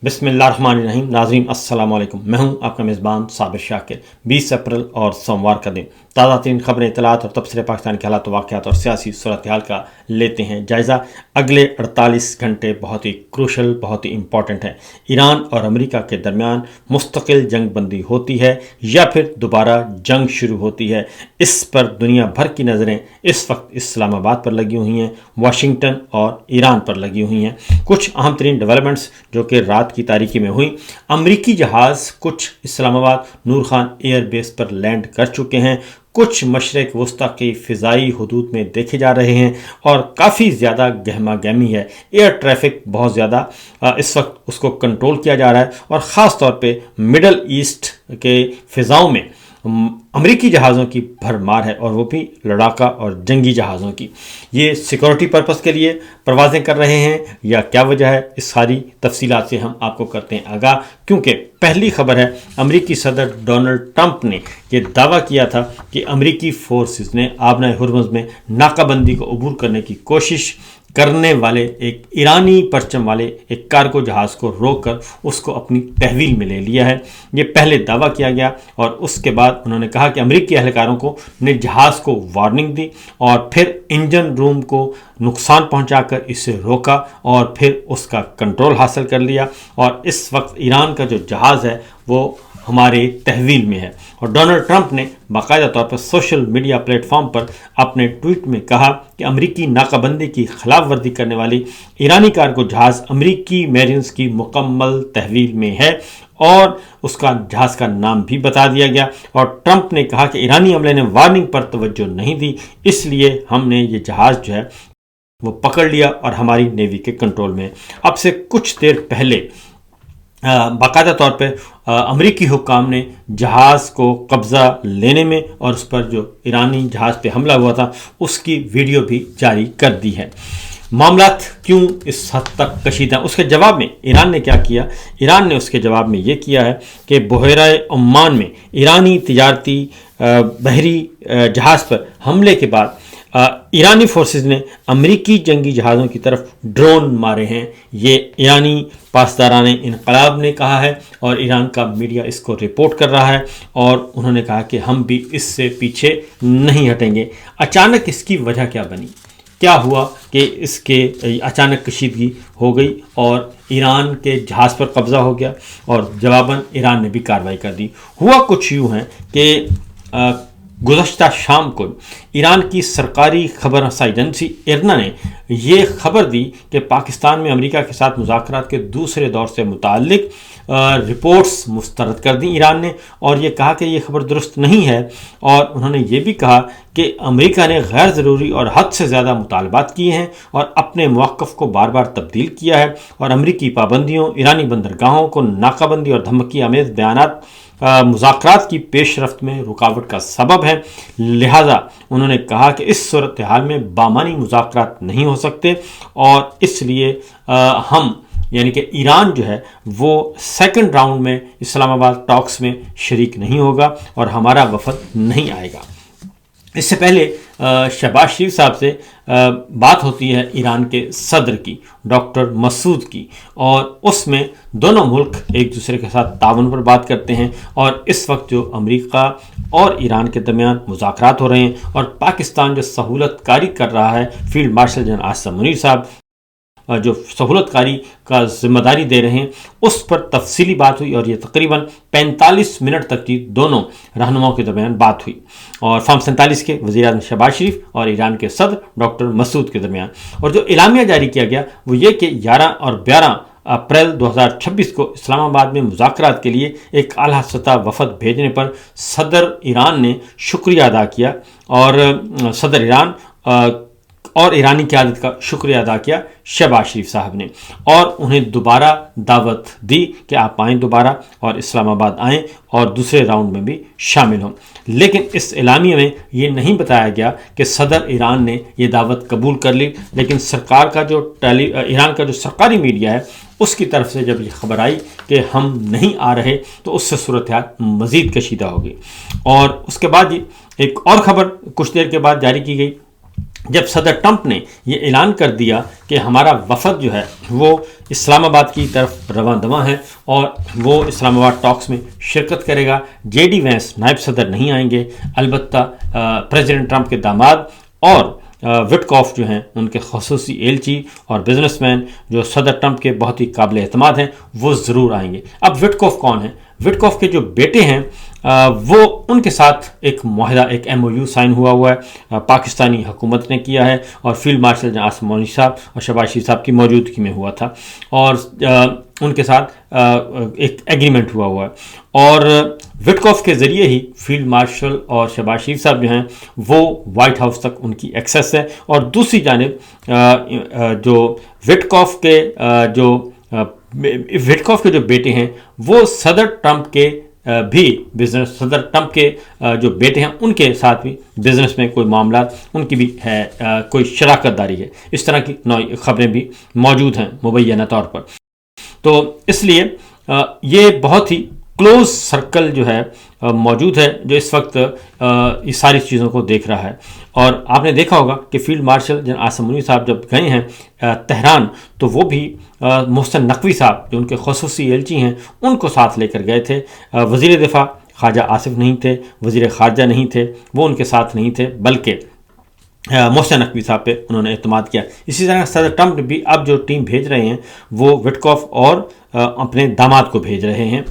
بسم اللہ الرحمن الرحیم. ناظرین السلام علیکم. میں ہوں آپ کا میزبان صابر شاکر. 20 اپریل اور سوموار کا دن. تازہ ترین خبریں، اطلاعات اور تبصرے پاکستان کے حالات و واقعات اور سیاسی صورتحال کا لیتے ہیں جائزہ. اگلے 48 گھنٹے بہت ہی کروشل، بہت ہی امپورٹنٹ ہیں. ایران اور امریکہ کے درمیان مستقل جنگ بندی ہوتی ہے یا پھر دوبارہ جنگ شروع ہوتی ہے؟ اس پر دنیا بھر کی نظریں اس وقت اسلام آباد پر لگی ہوئی ہیں، واشنگٹن اور ایران پر لگی ہوئی ہیں. کچھ اہم ترین ڈیولپمنٹس جو کہ رات کی تاریکی میں ہوئی: امریکی جہاز کچھ اسلام آباد نور خان ایئر بیس پر لینڈ کر چکے ہیں، کچھ مشرق وسطیٰ کی فضائی حدود میں دیکھے جا رہے ہیں اور کافی زیادہ گہما گہمی ہے. ایئر ٹریفک بہت زیادہ اس وقت اس کو کنٹرول کیا جا رہا ہے اور خاص طور پہ مڈل ایسٹ کے فضاؤں میں امریکی جہازوں کی بھرمار ہے، اور وہ بھی لڑاکا اور جنگی جہازوں کی. یہ سیکورٹی پرپس کے لیے پروازیں کر رہے ہیں یا کیا وجہ ہے؟ اس ساری تفصیلات سے ہم آپ کو کرتے ہیں آگاہ، کیونکہ پہلی خبر ہے امریکی صدر ڈونلڈ ٹرمپ نے یہ دعویٰ کیا تھا کہ امریکی فورسز نے آبنائے ہرمز میں ناکہ بندی کو عبور کرنے کی کوشش کرنے والے ایک ایرانی پرچم والے ایک کارگو جہاز کو روک کر اس کو اپنی تحویل میں لے لیا ہے. یہ پہلے دعویٰ کیا گیا اور اس کے بعد انہوں نے کہا کہ امریکی اہلکاروں کو نے جہاز کو وارننگ دی اور پھر انجن روم کو نقصان پہنچا کر اسے روکا اور پھر اس کا کنٹرول حاصل کر لیا، اور اس وقت ایران کا جو جہاز ہے وہ ہمارے تحویل میں ہے. اور ڈونلڈ ٹرمپ نے باقاعدہ طور پر سوشل میڈیا پلیٹ فارم پر اپنے ٹویٹ میں کہا کہ امریکی ناکہ بندی کی خلاف ورزی کرنے والی ایرانی کارگو جہاز امریکی میرینز کی مکمل تحویل میں ہے، اور اس کا جہاز کا نام بھی بتا دیا گیا. اور ٹرمپ نے کہا کہ ایرانی عملے نے وارننگ پر توجہ نہیں دی، اس لیے ہم نے یہ جہاز جو ہے وہ پکڑ لیا اور ہماری نیوی کے کنٹرول میں. اب سے کچھ دیر پہلے باقاعدہ طور پہ امریکی حکام نے جہاز کو قبضہ لینے میں اور اس پر جو ایرانی جہاز پہ حملہ ہوا تھا اس کی ویڈیو بھی جاری کر دی ہے. معاملات کیوں اس حد تک کشیدہ ہیں؟ اس کے جواب میں ایران نے کیا کیا؟ ایران نے اس کے جواب میں یہ کیا ہے کہ بحیرہ عمان میں ایرانی تجارتی بحری جہاز پر حملے کے بعد ایرانی فورسز نے امریکی جنگی جہازوں کی طرف ڈرون مارے ہیں. یہ ایرانی پاسداران انقلاب نے کہا ہے اور ایران کا میڈیا اس کو رپورٹ کر رہا ہے، اور انہوں نے کہا کہ ہم بھی اس سے پیچھے نہیں ہٹیں گے. اچانک اس کی وجہ کیا بنی؟ کیا ہوا کہ اس کے اچانک کشیدگی ہو گئی اور ایران کے جہاز پر قبضہ ہو گیا اور جواباً ایران نے بھی کارروائی کر دی؟ ہوا کچھ یوں ہے کہ گزشتہ شام کو ایران کی سرکاری خبر رساں ایجنسی ایرنا نے یہ خبر دی کہ پاکستان میں امریکہ کے ساتھ مذاکرات کے دوسرے دور سے متعلق رپورٹس مسترد کر دیں ایران نے، اور یہ کہا کہ یہ خبر درست نہیں ہے. اور انہوں نے یہ بھی کہا کہ امریکہ نے غیر ضروری اور حد سے زیادہ مطالبات کیے ہیں اور اپنے موقف کو بار بار تبدیل کیا ہے، اور امریکی پابندیوں، ایرانی بندرگاہوں کو ناکہ بندی اور دھمکی آمیز بیانات مذاکرات کی پیش رفت میں رکاوٹ کا سبب ہے. لہٰذا انہوں نے کہا کہ اس صورتحال میں بامانی مذاکرات نہیں ہو سکتے، اور اس لیے ہم یعنی کہ ایران جو ہے وہ سیکنڈ راؤنڈ میں اسلام آباد ٹاکس میں شریک نہیں ہوگا اور ہمارا وفد نہیں آئے گا. اس سے پہلے شہباز شریف صاحب سے بات ہوتی ہے ایران کے صدر کی، ڈاکٹر مسعود کی، اور اس میں دونوں ملک ایک دوسرے کے ساتھ تعاون پر بات کرتے ہیں. اور اس وقت جو امریکہ اور ایران کے درمیان مذاکرات ہو رہے ہیں اور پاکستان جو سہولت کاری کر رہا ہے، field marshal general Asim Munir صاحب جو سہولت کاری کا ذمہ داری دے رہے ہیں، اس پر تفصیلی بات ہوئی، اور یہ تقریباً 45 منٹ تک کی دونوں رہنماؤں کے درمیان بات ہوئی، اور فارم 47 کے وزیر اعظم شہباز شریف اور ایران کے صدر ڈاکٹر مسعود کے درمیان. اور جو اعلامیہ جاری کیا گیا وہ یہ کہ 11 اور 12 اپریل 2026 کو اسلام آباد میں مذاکرات کے لیے ایک اعلیٰ سطح وفد بھیجنے پر صدر ایران نے شکریہ ادا کیا، اور صدر ایران اور ایرانی قیادت کا شکریہ ادا کیا شہباز شریف صاحب نے، اور انہیں دوبارہ دعوت دی کہ آپ آئیں دوبارہ اور اسلام آباد آئیں اور دوسرے راؤنڈ میں بھی شامل ہوں. لیکن اس اعلامیے میں یہ نہیں بتایا گیا کہ صدر ایران نے یہ دعوت قبول کر لی، لیکن سرکار کا جو ایران کا جو سرکاری میڈیا ہے اس کی طرف سے جب یہ خبر آئی کہ ہم نہیں آ رہے تو اس سے صورتحال مزید کشیدہ ہو گئی. اور اس کے بعد ایک اور خبر کچھ دیر کے بعد جاری کی گئی جب صدر ٹرمپ نے یہ اعلان کر دیا کہ ہمارا وفد جو ہے وہ اسلام آباد کی طرف رواں دواں ہے اور وہ اسلام آباد ٹاکس میں شرکت کرے گا، جے ڈی وینس نائب صدر نہیں آئیں گے، البتہ پریزیڈنٹ ٹرمپ کے داماد اور وٹکاف جو ہیں ان کے خصوصی ایلچی اور بزنس مین جو صدر ٹرمپ کے بہت ہی قابل اعتماد ہیں وہ ضرور آئیں گے۔ اب وٹکاف کون ہیں؟ وٹکاف کے جو بیٹے ہیں وہ ان کے ساتھ ایک معاہدہ، ایک MOU سائن ہوا ہے، پاکستانی حکومت نے کیا ہے اور فیلڈ مارشل جناب عاصم مونی صاحب اور شہباز شریف صاحب کی موجودگی میں ہوا تھا، اور ان کے ساتھ ایک ایگریمنٹ ہوا ہے، اور وٹکاف کے ذریعے ہی فیلڈ مارشل اور شہباز شریف صاحب جو ہیں وہ وائٹ ہاؤس تک ان کی ایکسیس ہے۔ اور دوسری جانب جو وٹکاف کے جو بیٹے ہیں وہ صدر ٹرمپ کے بھی بزنس، صدر ٹرمپ کے جو بیٹے ہیں ان کے ساتھ بھی بزنس میں کوئی معاملات ان کی بھی ہے، کوئی شراکت داری ہے، اس طرح کی خبریں بھی موجود ہیں مبینہ طور پر۔ تو اس لیے یہ بہت ہی کلوز سرکل جو ہے موجود ہے جو اس وقت یہ ساری چیزوں کو دیکھ رہا ہے۔ اور آپ نے دیکھا ہوگا کہ فیلڈ مارشل جناب عاصم منی صاحب جب گئے ہیں تہران تو وہ بھی محسن نقوی صاحب جو ان کے خصوصی ایلچی ہیں ان کو ساتھ لے کر گئے تھے۔ وزیر دفاع خواجہ آصف نہیں تھے، وزیر خارجہ نہیں تھے، وہ ان کے ساتھ نہیں تھے، بلکہ محسن نقوی صاحب پہ انہوں نے اعتماد کیا۔ اسی طرح صدر ٹرمپ بھی اب جو ٹیم بھیج رہے ہیں وہ وٹکاف اور اپنے داماد کو بھیج رہے ہیں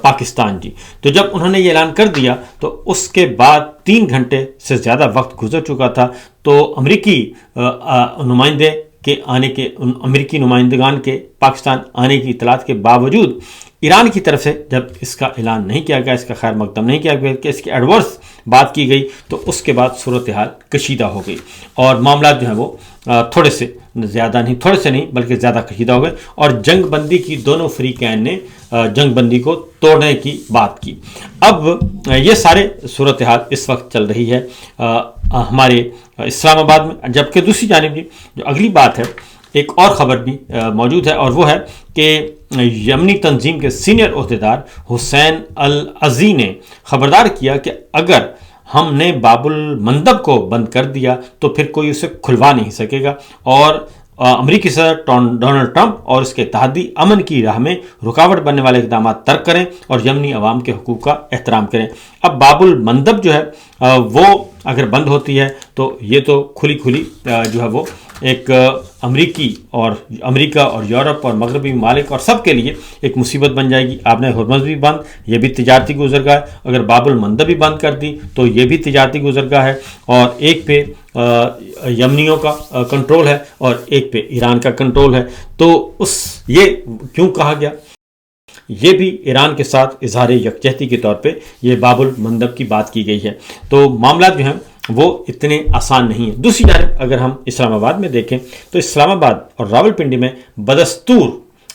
پاکستان جی۔ تو جب انہوں نے یہ اعلان کر دیا تو اس کے بعد 3 گھنٹے سے زیادہ وقت گزر چکا تھا، تو امریکی امریکی نمائندگان کے پاکستان آنے کی اطلاعات کے باوجود ایران کی طرف سے جب اس کا اعلان نہیں کیا گیا، اس کا خیر مقدم نہیں کیا گیا کہ اس کے ایڈورس بات کی گئی، تو اس کے بعد صورتحال کشیدہ ہو گئی اور معاملات جو ہیں وہ تھوڑے سے نہیں بلکہ زیادہ کشیدہ ہو گئے، اور جنگ بندی کی دونوں فریقین نے جنگ بندی کو توڑنے کی بات کی۔ اب یہ سارے صورتحال اس وقت چل رہی ہے ہمارے اسلام آباد میں، جبکہ دوسری جانب جو اگلی بات ہے ایک اور خبر بھی موجود ہے، اور وہ ہے کہ یمنی تنظیم کے سینئر عہدیدار حسین العزی نے خبردار کیا کہ اگر ہم نے باب المندب کو بند کر دیا تو پھر کوئی اسے کھلوا نہیں سکے گا، اور امریکی صدر ڈونلڈ ٹرمپ اور اس کے اتحادی امن کی راہ میں رکاوٹ بننے والے اقدامات ترک کریں اور یمنی عوام کے حقوق کا احترام کریں۔ اب باب المندب جو ہے وہ اگر بند ہوتی ہے تو یہ تو کھلی جو ہے وہ ایک امریکہ اور یورپ اور مغربی ممالک اور سب کے لیے ایک مصیبت بن جائے گی۔ آپ نے ہرمز بھی بند، یہ بھی تجارتی گزرگاہ ہے، اگر باب المندب بھی بند کر دی تو یہ بھی تجارتی گزرگاہ ہے، اور ایک پہ یمنیوں کا کنٹرول ہے اور ایک پہ ایران کا کنٹرول ہے۔ تو یہ کیوں کہا گیا؟ یہ بھی ایران کے ساتھ اظہار یکجہتی کے طور پہ یہ باب المندب کی بات کی گئی ہے۔ تو معاملات جو ہیں وہ اتنے آسان نہیں ہیں۔ دوسری جانب اگر ہم اسلام آباد میں دیکھیں تو اسلام آباد اور راولپنڈی میں بدستور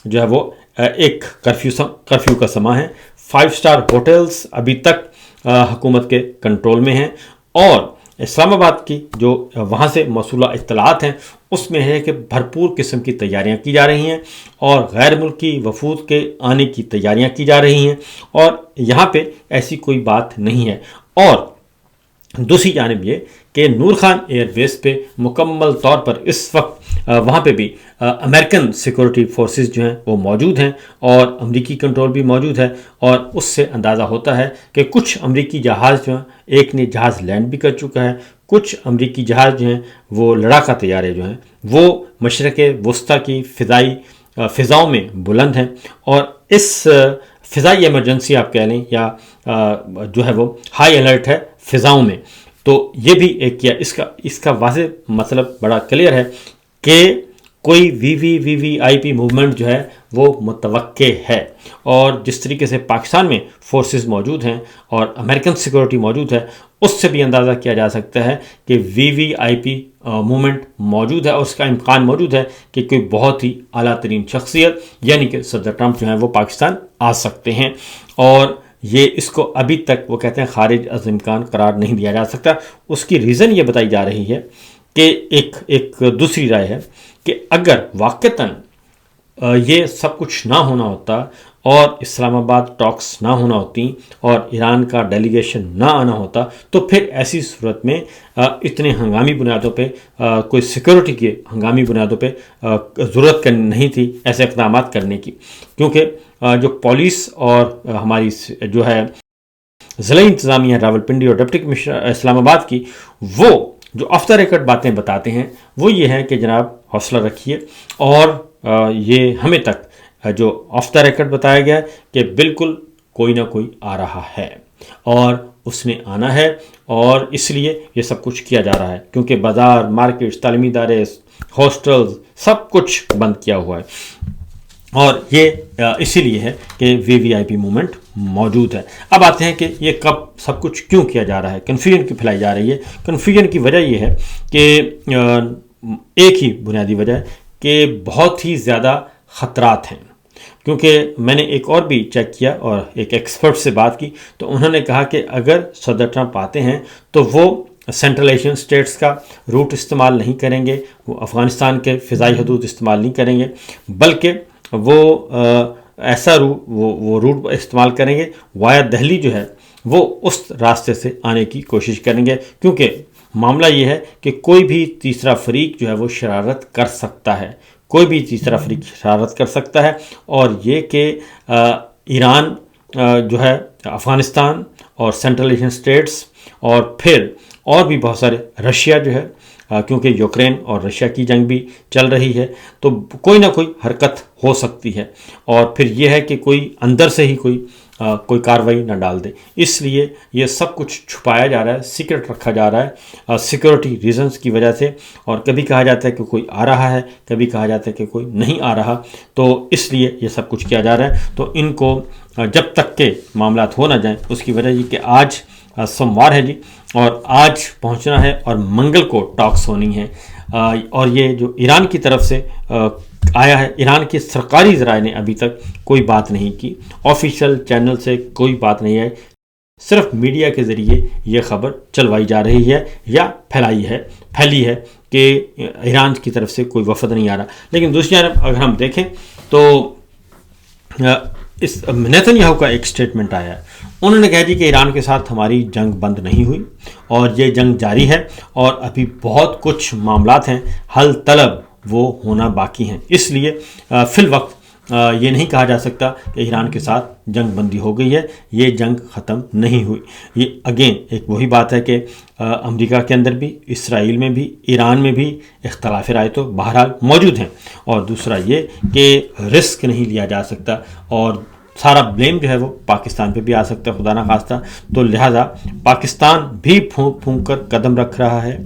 جو ہے وہ ایک کرفیو کا سما ہے۔ 5 اسٹار ہوٹلز ابھی تک حکومت کے کنٹرول میں ہیں، اور اسلام آباد کی جو وہاں سے موصولہ اطلاعات ہیں اس میں ہے کہ بھرپور قسم کی تیاریاں کی جا رہی ہیں اور غیر ملکی وفود کے آنے کی تیاریاں کی جا رہی ہیں، اور یہاں پہ ایسی کوئی بات نہیں ہے۔ اور دوسری جانب یہ کہ نور خان ایئر بیس پہ مکمل طور پر اس وقت وہاں پہ بھی امریکن سیکورٹی فورسز جو ہیں وہ موجود ہیں اور امریکی کنٹرول بھی موجود ہے، اور اس سے اندازہ ہوتا ہے کہ کچھ امریکی جہاز جو ہیں، ایک نے جہاز لینڈ بھی کر چکا ہے، کچھ امریکی جہاز جو ہیں وہ لڑاکا طیارے جو ہیں وہ مشرق وسطیٰ کی فضاؤں میں بلند ہیں، اور اس فضائی ایمرجنسی آپ کہہ لیں یا جو ہے وہ ہائی الرٹ ہے فضاؤں میں۔ تو یہ بھی ایک کیا اس کا واضح مطلب بڑا کلیئر ہے کہ کوئی وی وی آئی پی موومنٹ جو ہے وہ متوقع ہے، اور جس طریقے سے پاکستان میں فورسز موجود ہیں اور امریکن سیکورٹی موجود ہے اس سے بھی اندازہ کیا جا سکتا ہے کہ وی آئی پی موومنٹ موجود ہے، اور اس کا امکان موجود ہے کہ کوئی بہت ہی اعلیٰ ترین شخصیت یعنی کہ صدر ٹرمپ جو ہیں وہ پاکستان آ سکتے ہیں، اور یہ اس کو ابھی تک وہ کہتے ہیں خارج از امکان قرار نہیں دیا جا سکتا۔ اس کی ریزن یہ بتائی جا رہی ہے کہ ایک دوسری رائے ہے کہ اگر واقعتاً یہ سب کچھ نہ ہونا ہوتا اور اسلام آباد ٹاکس نہ ہونا ہوتی اور ایران کا ڈیلیگیشن نہ آنا ہوتا تو پھر ایسی صورت میں اتنے ہنگامی بنیادوں پہ کوئی سیکورٹی کے ہنگامی بنیادوں پہ ضرورت نہیں تھی ایسے اقدامات کرنے کی، کیونکہ جو پولیس اور ہماری جو ہے ضلعی انتظامیہ راولپنڈی اور ڈپٹی کمشنر اسلام آباد کی، وہ جو آف دا ریکارڈ باتیں بتاتے ہیں وہ یہ ہے کہ جناب حوصلہ رکھیے، اور یہ ہمیں تک جو آف دا ریکارڈ بتایا گیا ہے کہ بالکل کوئی نہ کوئی آ رہا ہے اور اس نے آنا ہے، اور اس لیے یہ سب کچھ کیا جا رہا ہے، کیونکہ بازار، مارکیٹس، تعلیمی ادارے، ہاسٹلز سب کچھ بند کیا ہوا ہے، اور یہ اسی لیے ہے کہ وی آئی پی موومنٹ موجود ہے۔ اب آتے ہیں کہ یہ کب سب کچھ کیوں کیا جا رہا ہے، کنفیوژن کیوں پھیلائی جا رہی ہے۔ کنفیوژن کی وجہ یہ ہے کہ ایک ہی بنیادی وجہ ہے کہ بہت ہی زیادہ خطرات ہیں، کیونکہ میں نے ایک اور بھی چیک کیا اور ایک ایکسپرٹ سے بات کی تو انہوں نے کہا کہ اگر صدر ٹرمپ آتے ہیں تو وہ سینٹرل ایشین اسٹیٹس کا روٹ استعمال نہیں کریں گے، وہ افغانستان کے فضائی حدود استعمال نہیں کریں گے، بلکہ وہ ایسا وہ روٹ استعمال کریں گے وایا دہلی جو ہے وہ اس راستے سے آنے کی کوشش کریں گے، کیونکہ معاملہ یہ ہے کہ کوئی بھی تیسرا فریق جو ہے وہ شرارت کر سکتا ہے، کوئی بھی تیسرا فریق شرارت کر سکتا ہے، اور یہ کہ ایران جو ہے افغانستان اور سینٹرل ایشین اسٹیٹس اور پھر اور بھی بہت سارے رشیا جو ہے، کیونکہ یوکرین اور رشیا کی جنگ بھی چل رہی ہے تو کوئی نہ کوئی حرکت ہو سکتی ہے، اور پھر یہ ہے کہ کوئی اندر سے ہی کوئی کارروائی نہ ڈال دے، اس لیے یہ سب کچھ چھپایا جا رہا ہے، سیکرٹ رکھا جا رہا ہے سیکورٹی ریزنز کی وجہ سے، اور کبھی کہا جاتا ہے کہ کوئی آ رہا ہے، کبھی کہا جاتا ہے کہ کوئی نہیں آ رہا، تو اس لیے یہ سب کچھ کیا جا رہا ہے۔ تو ان کو جب تک کہ معاملات ہو نہ جائیں، اس کی وجہ یہ کہ آج سوموار ہے جی، اور آج پہنچنا ہے اور منگل کو ٹاکس ہونی ہے، اور یہ جو ایران کی طرف سے آیا ہے، ایران کے سرکاری ذرائع نے ابھی تک کوئی بات نہیں کی، آفیشیل چینل سے کوئی بات نہیں آئی، صرف میڈیا کے ذریعے یہ خبر چلوائی جا رہی ہے یا پھیلی ہے کہ ایران کی طرف سے کوئی وفد نہیں آ رہا۔ لیکن دوسری جانب اگر ہم دیکھیں تو اس نیتن یاہو کا ایک سٹیٹمنٹ آیا ہے، انہوں نے کہا جی کہ ایران کے ساتھ ہماری جنگ بند نہیں ہوئی اور یہ جنگ جاری ہے، اور ابھی بہت کچھ معاملات ہیں حل طلب، وہ ہونا باقی ہیں، اس لیے فی الوقت یہ نہیں کہا جا سکتا کہ ایران کے ساتھ جنگ بندی ہو گئی ہے، یہ جنگ ختم نہیں ہوئی۔ یہ اگین ایک وہی بات ہے کہ امریکہ کے اندر بھی، اسرائیل میں بھی، ایران میں بھی اختلاف رائے تو بہرحال موجود ہیں، اور دوسرا یہ کہ رسک نہیں لیا جا سکتا، اور سارا بلیم جو ہے وہ پاکستان پہ بھی آ سکتا ہے خدا نہ خواستہ، تو لہٰذا پاکستان بھی پھونک پھونک کر قدم رکھ رہا ہے،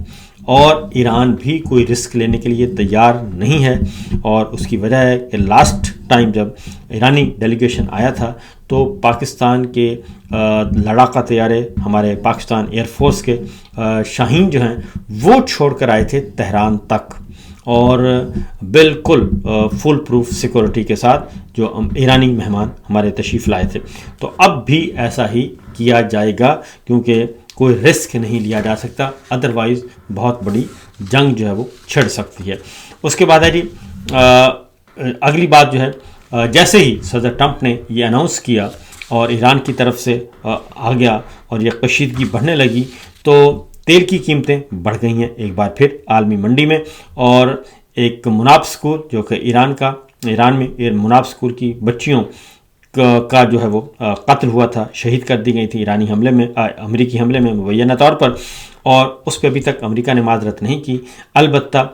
اور ایران بھی کوئی رسک لینے کے لیے تیار نہیں ہے، اور اس کی وجہ ہے کہ لاسٹ ٹائم جب ایرانی ڈیلیگیشن آیا تھا تو پاکستان کے لڑاکا طیارے، ہمارے پاکستان ایئر فورس کے شاہین جو ہیں وہ چھوڑ کر آئے تھے تہران تک، اور بالکل فل پروف سیکورٹی کے ساتھ جو ایرانی مہمان ہمارے تشریف لائے تھے۔ تو اب بھی ایسا ہی کیا جائے گا، کیونکہ کوئی رسک نہیں لیا جا سکتا، ادروائز بہت بڑی جنگ جو ہے وہ چھڑ سکتی ہے۔ اس کے بعد ہے جی اگلی بات جو ہے، جیسے ہی صدر ٹرمپ نے یہ اناؤنس کیا اور ایران کی طرف سے آ گیا اور یہ کشیدگی بڑھنے لگی، تو تیل کی قیمتیں بڑھ گئی ہیں ایک بار پھر عالمی منڈی میں، اور ایک مناب سکول جو کہ ایران میں مناب سکول کی بچیوں کا جو ہے وہ قتل ہوا تھا، شہید کر دی گئی تھی ایرانی حملے میں، امریکی حملے میں مبینہ طور پر، اور اس پہ ابھی تک امریکہ نے معذرت نہیں کی۔ البتہ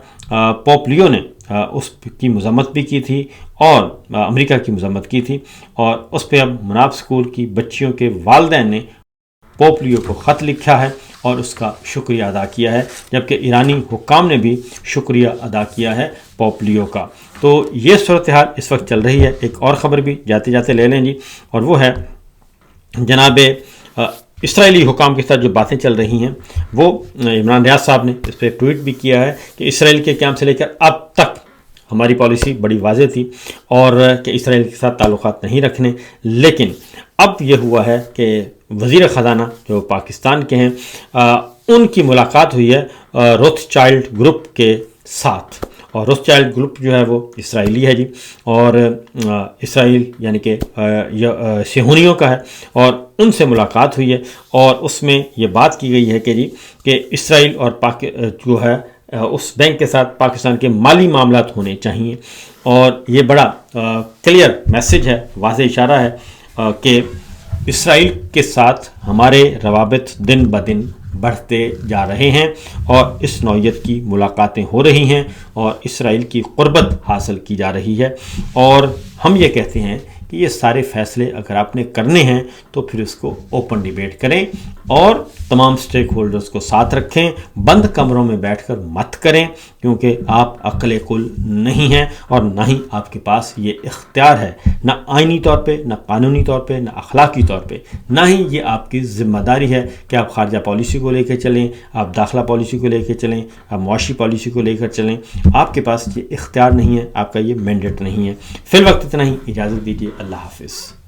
پوپ لیو نے اس کی مذمت بھی کی تھی اور امریکہ کی مذمت کی تھی، اور اس پہ اب مناب سکول کی بچیوں کے والدین نے پوپ لیو کو خط لکھا ہے اور اس کا شکریہ ادا کیا ہے، جبکہ ایرانی حکام نے بھی شکریہ ادا کیا ہے پوپ لیو کا۔ تو یہ صورتحال اس وقت چل رہی ہے۔ ایک اور خبر بھی جاتے جاتے لے لیں جی، اور وہ ہے جناب اسرائیلی حکام کے ساتھ جو باتیں چل رہی ہیں، وہ عمران ریاض صاحب نے اس پہ ٹویٹ بھی کیا ہے کہ اسرائیل کے قیام سے لے کر اب تک ہماری پالیسی بڑی واضح تھی، اور کہ اسرائیل کے ساتھ تعلقات نہیں رکھنے، لیکن اب یہ ہوا ہے کہ وزیر خزانہ جو پاکستان کے ہیں ان کی ملاقات ہوئی ہے روتھ چائلڈ گروپ کے ساتھ، اور روتھشائلڈ گروپ جو ہے وہ اسرائیلی ہے جی، اور اسرائیل یعنی کہ صہیونیوں کا ہے، اور ان سے ملاقات ہوئی ہے، اور اس میں یہ بات کی گئی ہے کہ جی کہ اسرائیل اور جو ہے اس بینک کے ساتھ پاکستان کے مالی معاملات ہونے چاہیے، اور یہ بڑا کلیئر میسج ہے، واضح اشارہ ہے کہ اسرائیل کے ساتھ ہمارے روابط دن بدن بڑھتے جا رہے ہیں، اور اس نوعیت کی ملاقاتیں ہو رہی ہیں، اور اسرائیل کی قربت حاصل کی جا رہی ہے، اور ہم یہ کہتے ہیں کہ یہ سارے فیصلے اگر آپ نے کرنے ہیں تو پھر اس کو اوپن ڈیبیٹ کریں، اور تمام سٹیک ہولڈرز کو ساتھ رکھیں، بند کمروں میں بیٹھ کر مت کریں، کیونکہ آپ عقل کل نہیں ہیں، اور نہ ہی آپ کے پاس یہ اختیار ہے، نہ آئینی طور پہ، نہ قانونی طور پہ، نہ اخلاقی طور پہ، نہ ہی یہ آپ کی ذمہ داری ہے کہ آپ خارجہ پالیسی کو لے کے چلیں، آپ داخلہ پالیسی کو لے کے چلیں، آپ معاشی پالیسی کو لے کر چلیں، آپ کے پاس یہ اختیار نہیں ہے، آپ کا یہ مینڈیٹ نہیں ہے۔ فی الوقت اتنا ہی، اجازت دیجیے، اللہ حافظ۔